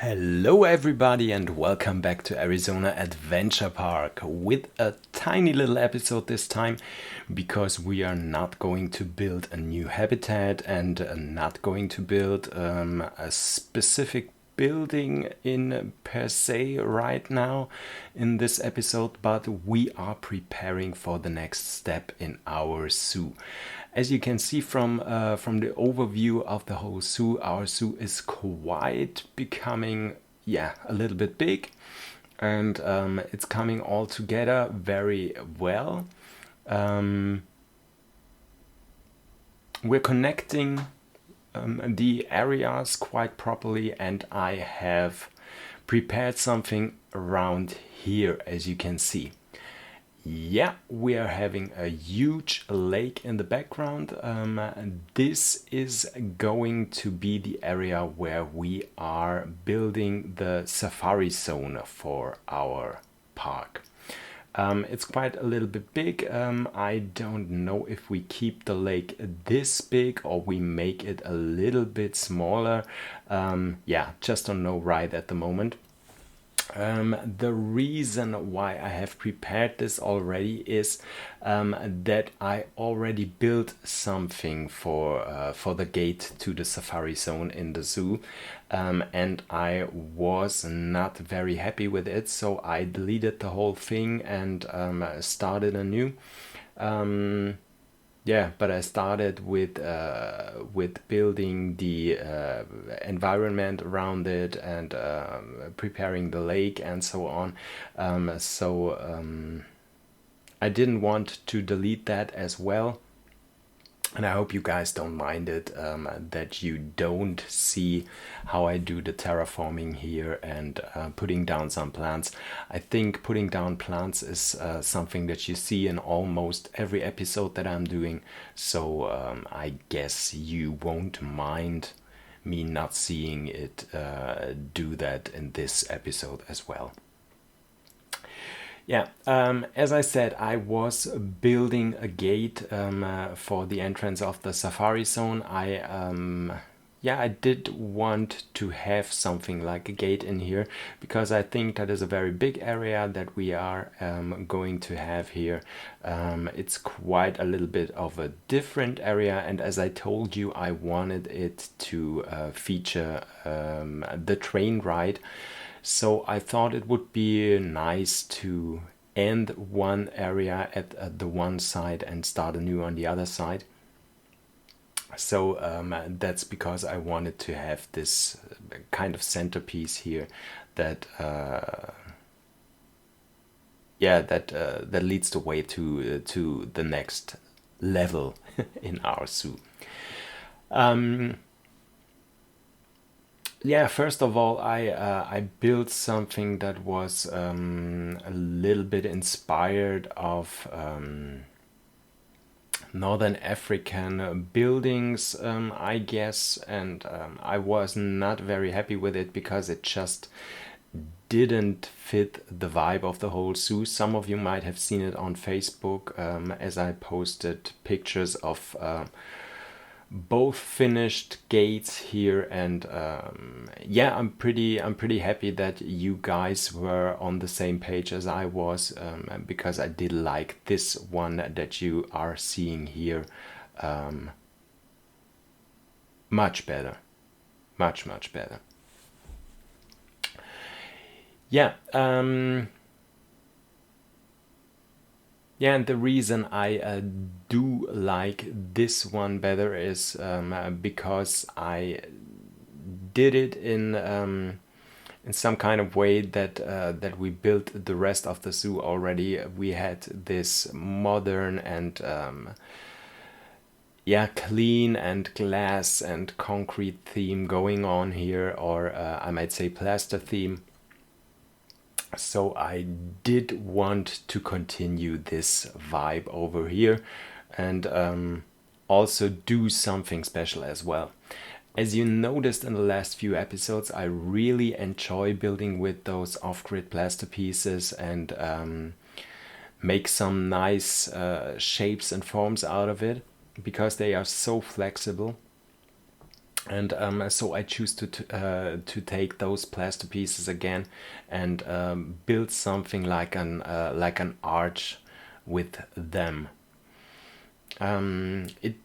Hello, everybody, and welcome back to Arizona Adventure Park with a tiny little episode this time because we are not going to build a new habitat and not going to build a specific building in per se right now in this episode, but we are preparing for the next step in our zoo. As you can see from the overview of the whole zoo, our zoo is quite becoming, a little bit big, and it's coming all together very well. We're connecting the areas quite properly, and I have prepared something around here, as you can see. Yeah, we are having a huge lake in the background. This is going to be the area where we are building the safari zone for our park. It's quite a little bit big. I don't know if we keep the lake this big or we make it a little bit smaller. Just don't know right at the moment. The reason why I have prepared this already is that I already built something for the gate to the safari zone in the zoo, and I was not very happy with it, so I deleted the whole thing and started anew. But I started with building the environment around it and preparing the lake and so on. I didn't want to delete that as well. And I hope you guys don't mind it, that you don't see how I do the terraforming here and putting down some plants. I think putting down plants is something that you see in almost every episode that I'm doing. So I guess you won't mind me not seeing it do that in this episode as well. As I said, I was building a gate for the entrance of the safari zone. I did want to have something like a gate in here because I think that is a very big area that we are going to have here. It's quite a little bit of a different area, and as I told you, I wanted it to feature the train ride. So I thought it would be nice to end one area at the one side and start a new on the other side. So that's because I wanted to have this kind of centerpiece here that that leads the way to the next level in our zoo. First of all, I built something that was a little bit inspired of Northern African buildings, I guess, and I was not very happy with it because it just didn't fit the vibe of the whole zoo. Some of you might have seen it on Facebook as I posted pictures of both finished gates here, and I'm pretty happy that you guys were on the same page as I was, because I did like this one that you are seeing here much better, much better. And the reason I do like this one better is because I did it in some kind of way that we built the rest of the zoo already. We had this modern and clean and glass and concrete theme going on here, or I might say plaster theme. So I did want to continue this vibe over here and also do something special as well. As you noticed in the last few episodes, I really enjoy building with those off-grid plaster pieces and make some nice shapes and forms out of it because they are so flexible. And so I choose to take those plaster pieces again and build something like an arch with them. It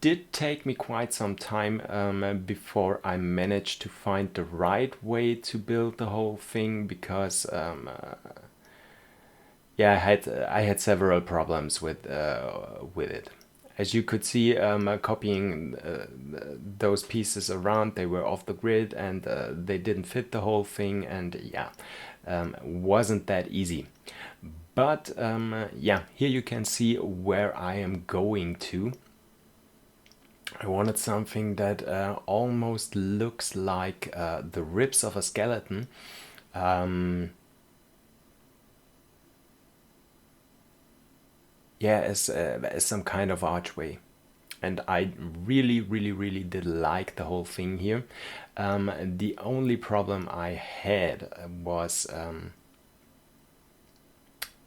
did take me quite some time before I managed to find the right way to build the whole thing, because yeah, I had several problems with it. As you could see, copying those pieces around, they were off the grid and they didn't fit the whole thing, and yeah, wasn't that easy. But yeah, here you can see where I am going to. I wanted something that almost looks like the ribs of a skeleton. Um, yeah, as some kind of archway. And I really did like the whole thing here. The only problem I had was,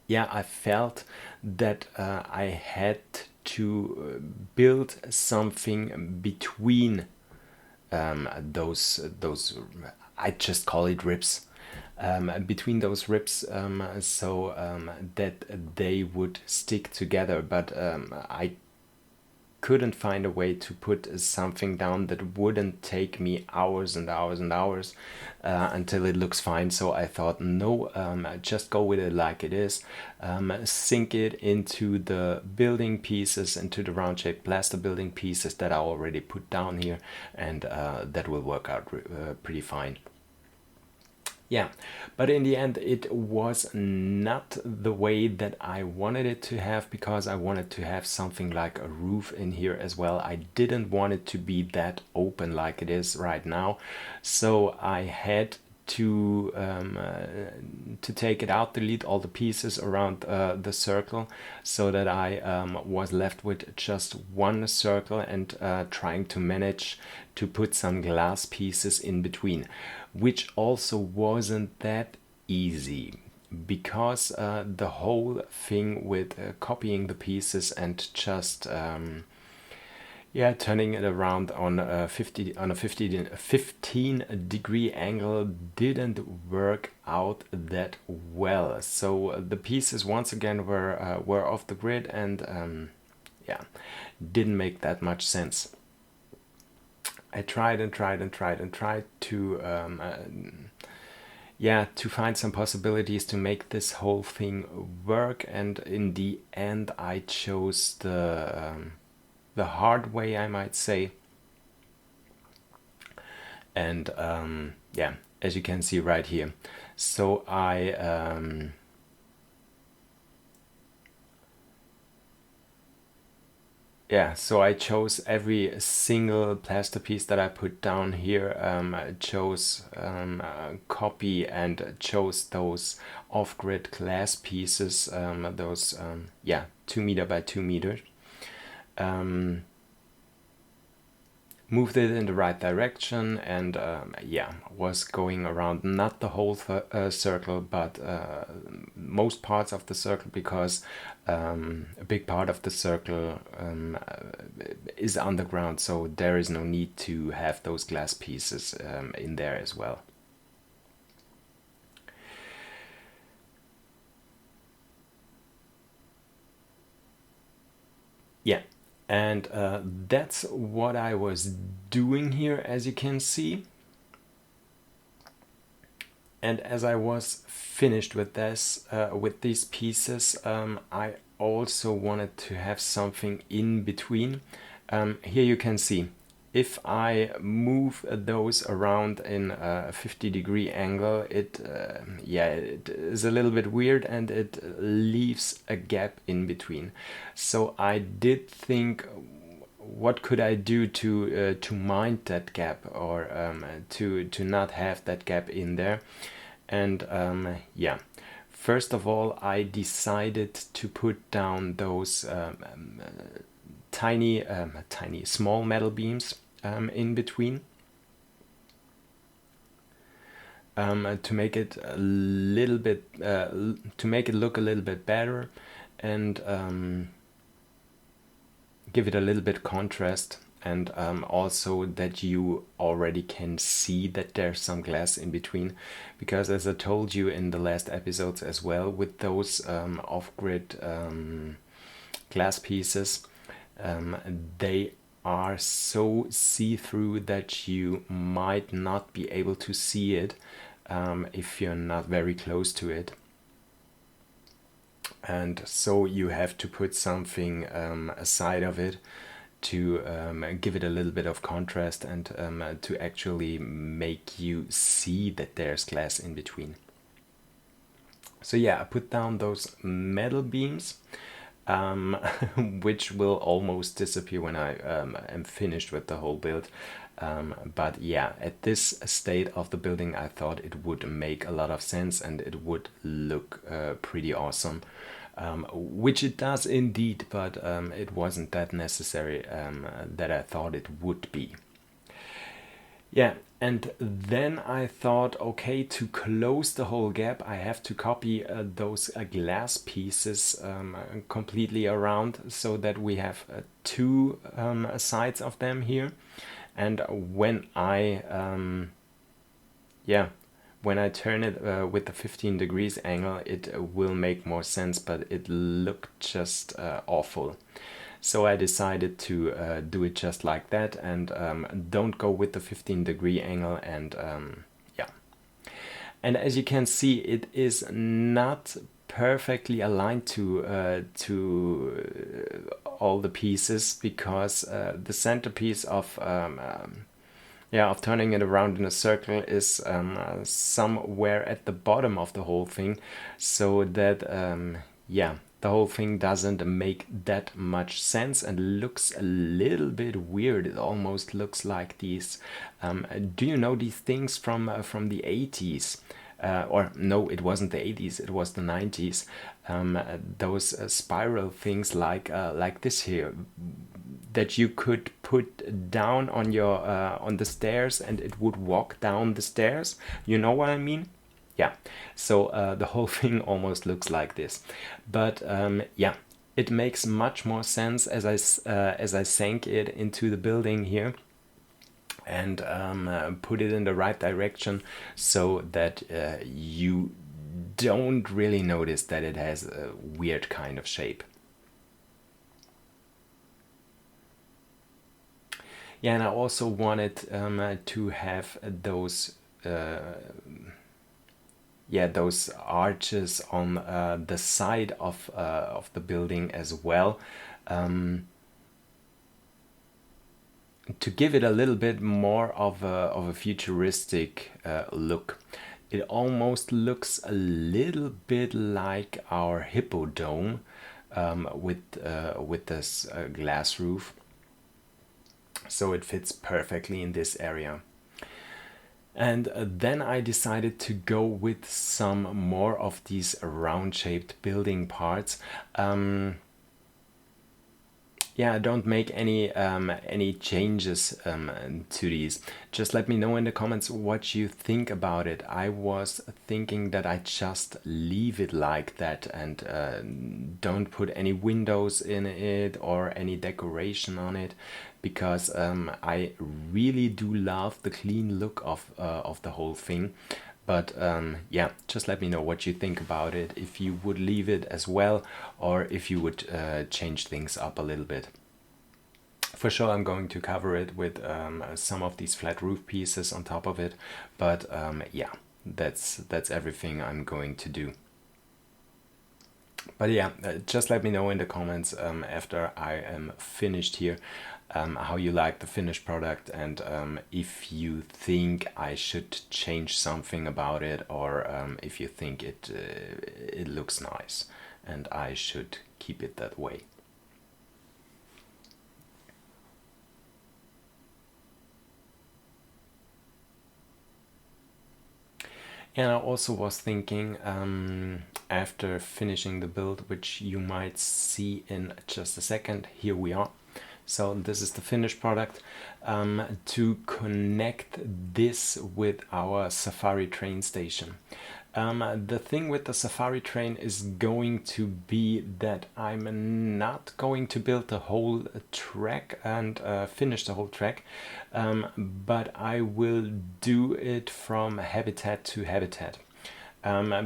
yeah, I felt that I had to build something between those I just call it ribs, between those ribs, so that they would stick together. But I couldn't find a way to put something down that wouldn't take me hours and hours and hours until it looks fine. So I thought, no, just go with it like it is. Sink it into the building pieces, into the round shaped plaster building pieces that I already put down here, and that will work out pretty fine. Yeah, but in the end, it was not the way that I wanted it to have, because I wanted to have something like a roof in here as well. I didn't want it to be that open like it is right now, so I had to take it out, delete all the pieces around the circle, so that I was left with just one circle, and trying to manage to put some glass pieces in between, which also wasn't that easy, because the whole thing with copying the pieces and just yeah, turning it around on a 15-degree angle didn't work out that well. So the pieces once again were off the grid, and yeah, didn't make that much sense. I tried and tried and tried and tried to yeah, to find some possibilities to make this whole thing work, and in the end I chose the hard way, I might say. And yeah, as you can see right here, so yeah, so I chose every single plaster piece that I put down here, I chose copy, and chose those off-grid glass pieces, those yeah, 2 meter by 2 meters. Um, moved it in the right direction, and yeah, was going around not the whole circle, but most parts of the circle, because a big part of the circle is underground, so there is no need to have those glass pieces in there as well. Yeah, and that's what I was doing here, as you can see. And as I was finished with this, with these pieces, I also wanted to have something in between. Here you can see, if I move those around in a 50-degree angle, it yeah, it is a little bit weird, and it leaves a gap in between. So I did think, what could I do to mind that gap, or to not have that gap in there? And yeah, first of all, I decided to put down those tiny small metal beams in between, to make it a little bit to make it look a little bit better, and give it a little bit contrast. and also that you already can see that there's some glass in between, because as I told you in the last episodes as well, with those off-grid glass pieces, they are so see-through that you might not be able to see it if you're not very close to it. And so you have to put something aside of it to give it a little bit of contrast and to actually make you see that there's glass in between. So yeah, I put down those metal beams, which will almost disappear when I am finished with the whole build. But yeah, at this state of the building, I thought it would make a lot of sense and it would look pretty awesome. Which it does indeed, but it wasn't that necessary that I thought it would be. Yeah, and then I thought, okay, to close the whole gap, I have to copy those glass pieces completely around so that we have two sides of them here. And when when I turn it with the 15 degrees angle, it will make more sense, but it looked just awful. So I decided to do it just like that and don't go with the 15-degree angle, and yeah. And as you can see, it is not perfectly aligned to all the pieces, because the centerpiece of turning it around in a circle is somewhere at the bottom of the whole thing, so that the whole thing doesn't make that much sense and looks a little bit weird. It almost looks like these. Do you know these things from the 80s? Or no, it wasn't the 80s. It was the 90s. Those spiral things like this here, that you could put down on your on the stairs and it would walk down the stairs. You know what I mean? Yeah. So the whole thing almost looks like this, but yeah, it makes much more sense as I sank it into the building here and put it in the right direction, so that you don't really notice that it has a weird kind of shape. Yeah, and I also wanted to have those those arches on the side of the building as well, to give it a little bit more of a futuristic look. It almost looks a little bit like our Hippodome with this glass roof. So it fits perfectly in this area. And then I decided to go with some more of these round-shaped building parts. Yeah, don't make any changes to these. Just let me know in the comments what you think about it. I was thinking that I just leave it like that and don't put any windows in it or any decoration on it, because I really do love the clean look of the whole thing. But yeah, just let me know what you think about it, if you would leave it as well, or if you would change things up a little bit. For sure, I'm going to cover it with some of these flat roof pieces on top of it, but yeah, that's everything I'm going to do. But yeah, just let me know in the comments after I am finished here how you like the finished product, and if you think I should change something about it, or if you think it looks nice and I should keep it that way. And I also was thinking, after finishing the build, which you might see in just a second, here we are. So this is the finished product, to connect this with our Safari train station. The thing with the Safari train is going to be that I'm not going to build the whole track and finish the whole track, but I will do it from habitat to habitat.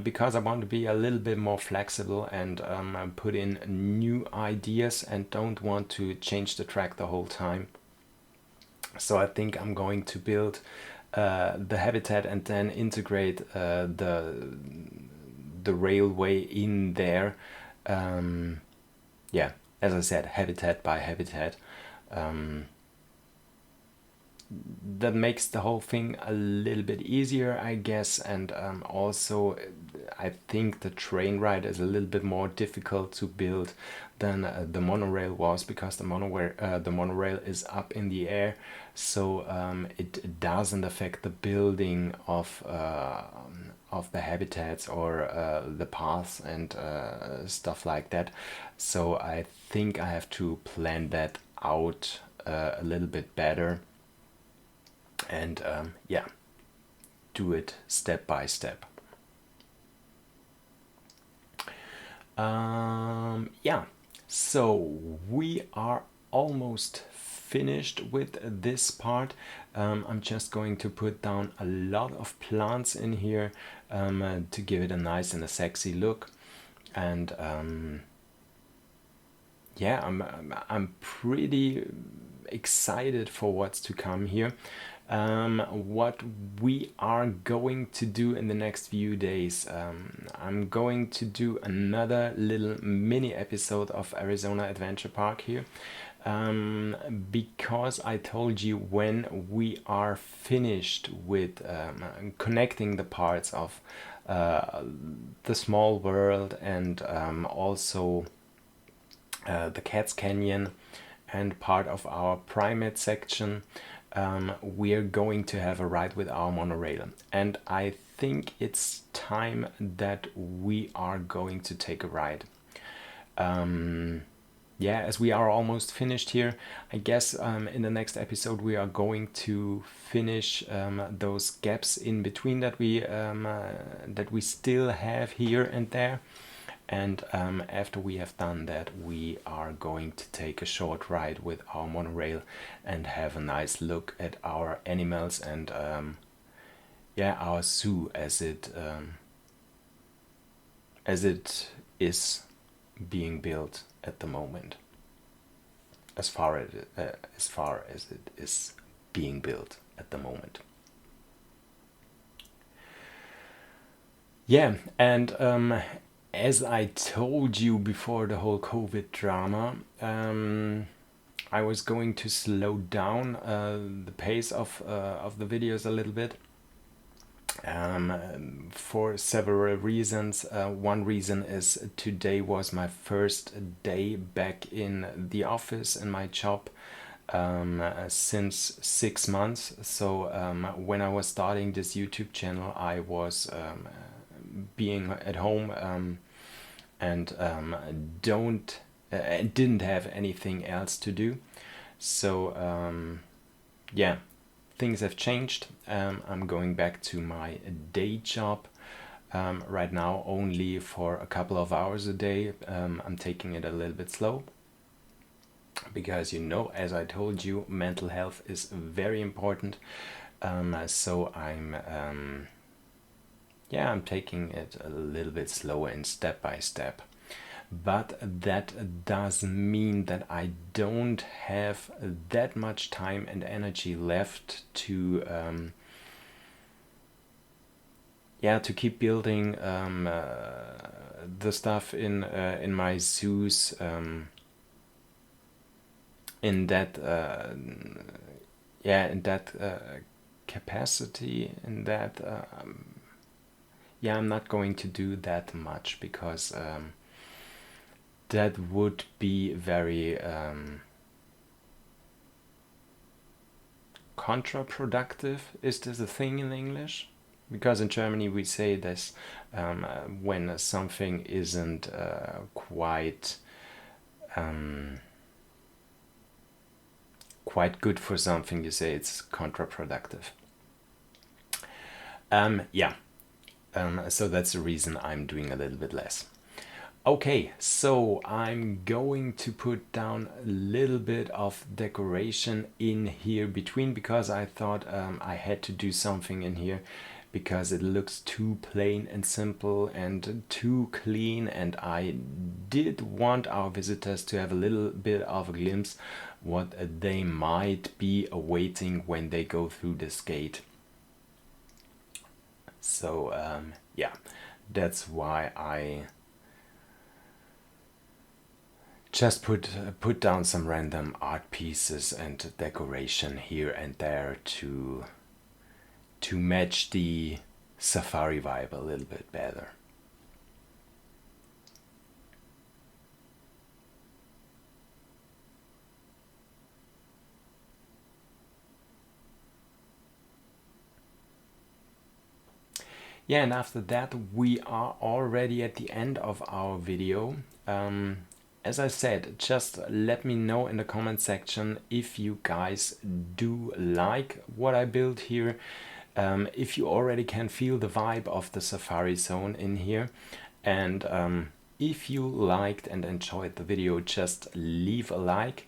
Because I want to be a little bit more flexible and put in new ideas and don't want to change the track the whole time. So I think I'm going to build the habitat and then integrate the railway in there. Yeah, as I said, habitat by habitat. That makes the whole thing a little bit easier, I guess, and also I think the train ride is a little bit more difficult to build than the monorail was, because the monorail is up in the air, so it doesn't affect the building of the habitats or the paths and stuff like that. So I think I have to plan that out a little bit better, and yeah, do it step by step. Yeah, so we are almost finished with this part. I'm just going to put down a lot of plants in here to give it a nice and a sexy look, and yeah, I'm pretty excited for what's to come here. What we are going to do in the next few days, I'm going to do another little mini episode of Arizona Adventure Park here, because I told you when we are finished with connecting the parts of the small world and also the Cats Canyon and part of our primate section, we are going to have a ride with our monorail, and I think it's time that we are going to take a ride. Yeah, as we are almost finished here, I guess in the next episode we are going to finish those gaps in between that we still have here and there. And after we have done that, we are going to take a short ride with our monorail and have a nice look at our animals and yeah, our zoo as it is being built at the moment, as far as it is being built at the moment. Yeah, and as I told you before the whole COVID drama, I was going to slow down the pace of the videos a little bit, for several reasons. One reason is today was my first day back in the office in my job since 6 months. So when I was starting this YouTube channel, I was being at home and didn't have anything else to do. So yeah, things have changed. I'm going back to my day job right now, only for a couple of hours a day. I'm taking it a little bit slow because, as I told you, mental health is very important. So I'm taking it a little bit slower and step by step. But that does mean that I don't have that much time and energy left to keep building the stuff in my zoos in that capacity, in that I'm not going to do that much because that would be very counterproductive. Is this a thing in English? Because in Germany we say this when something isn't quite quite good for something, you say it's counterproductive. Yeah, so that's the reason I'm doing a little bit less. Okay, so I'm going to put down a little bit of decoration in here between, because I thought I had to do something in here because it looks too plain and simple and too clean, and I did want our visitors to have a little bit of a glimpse what they might be awaiting when they go through this gate. So yeah, that's why I just put down some random art pieces and decoration here and there to match the safari vibe a little bit better. Yeah, and after that we are already at the end of our video. As I said, just let me know in the comment section if you guys do like what I built here, if you already can feel the vibe of the Safari Zone in here, and if you liked and enjoyed the video, just leave a like.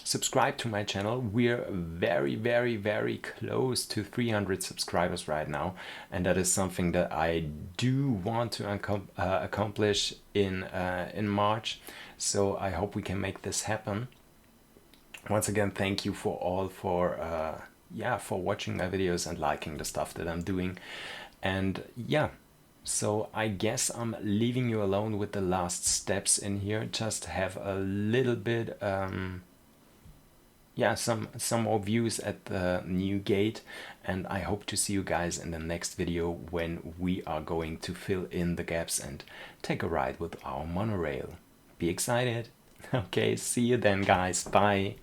Subscribe to my channel. We're very, very, very close to 300 subscribers right now, and that is something that I do want to accomplish in March. So I hope we can make this happen. Once again, thank you for watching my videos and liking the stuff that I'm doing. And yeah, so I guess I'm leaving you alone with the last steps in here. Just have a little bit some more views at the new gate, and I hope to see you guys in the next video when we are going to fill in the gaps and take a ride with our monorail. Be excited. Okay, see you then guys, bye.